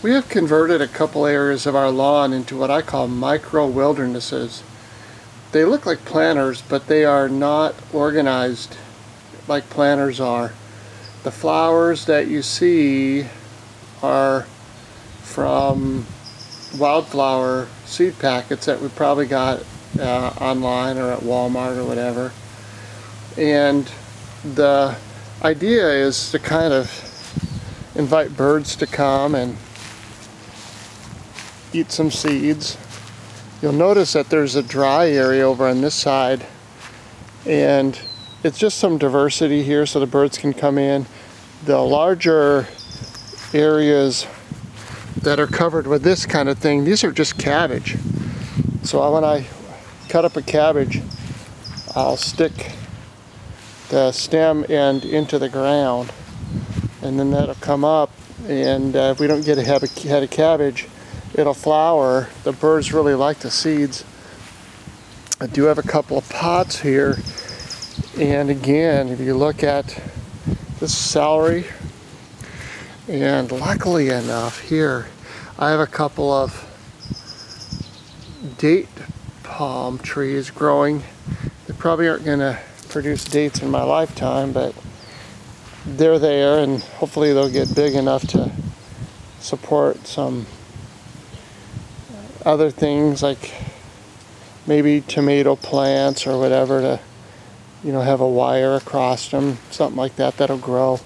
We have converted a couple areas of our lawn into what I call micro wildernesses. They look like planters, but they are not organized like planters are. The flowers that you see are from wildflower seed packets that we probably got online or at Walmart or whatever. And the idea is to kind of invite birds to come and eat some seeds. You'll notice that there's a dry area over on this side, and it's just some diversity here so the birds can come in. The larger areas that are covered with this kind of thing, these are just cabbage. So when I cut up a cabbage, I'll stick the stem end into the ground, and then that'll come up, and if we don't get a head of cabbage, it'll flower. The birds really like the seeds. I do have a couple of pots here, and again, if you look at this celery, and luckily enough here I have a couple of date palm trees growing. They probably aren't going to produce dates in my lifetime, but they're there, and hopefully they'll get big enough to support some other things like maybe tomato plants or whatever, to have a wire across them, something like that that'll grow.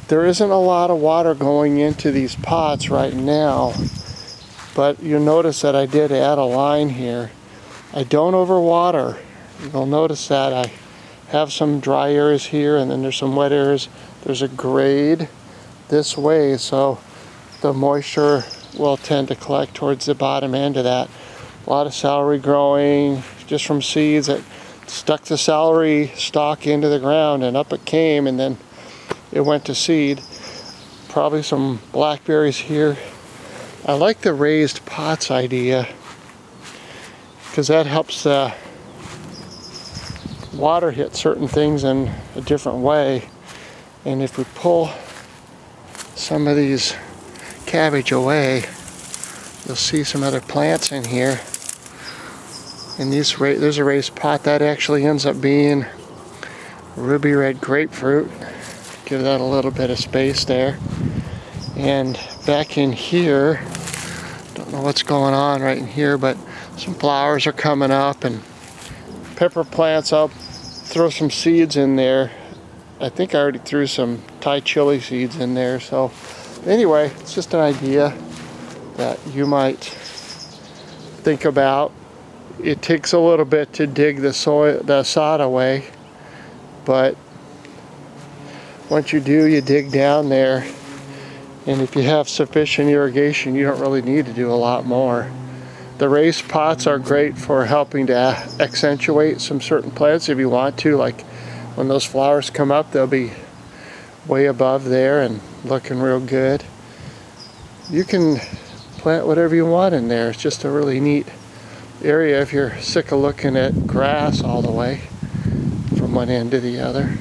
There isn't a lot of water going into these pots right now, but you'll notice that I did add a line here. I don't overwater. You'll notice that I have some dry areas here, and then there's some wet areas. There's a grade this way, so the moisture will tend to collect towards the bottom end of that. A lot of celery growing just from seeds that stuck the celery stalk into the ground, and up it came, and then it went to seed. Probably some blackberries here. I like the raised pots idea because that helps the water hit certain things in a different way. And if we pull some of these cabbage away, you'll see some other plants in here. And there's a raised pot that actually ends up being ruby red grapefruit. Give that a little bit of space there. And back in here, don't know what's going on right in here, but some flowers are coming up, and pepper plants. I'll throw some seeds in there. I think I already threw some Thai chili seeds in there. So anyway, it's just an idea that you might think about. It takes a little bit to dig the sod away, but once you do, you dig down there, and if you have sufficient irrigation, you don't really need to do a lot more. The raised pots are great for helping to accentuate some certain plants if you want to, like when those flowers come up, they'll be way above there and looking real good. You can plant whatever you want in there. It's just a really neat area if you're sick of looking at grass all the way from one end to the other.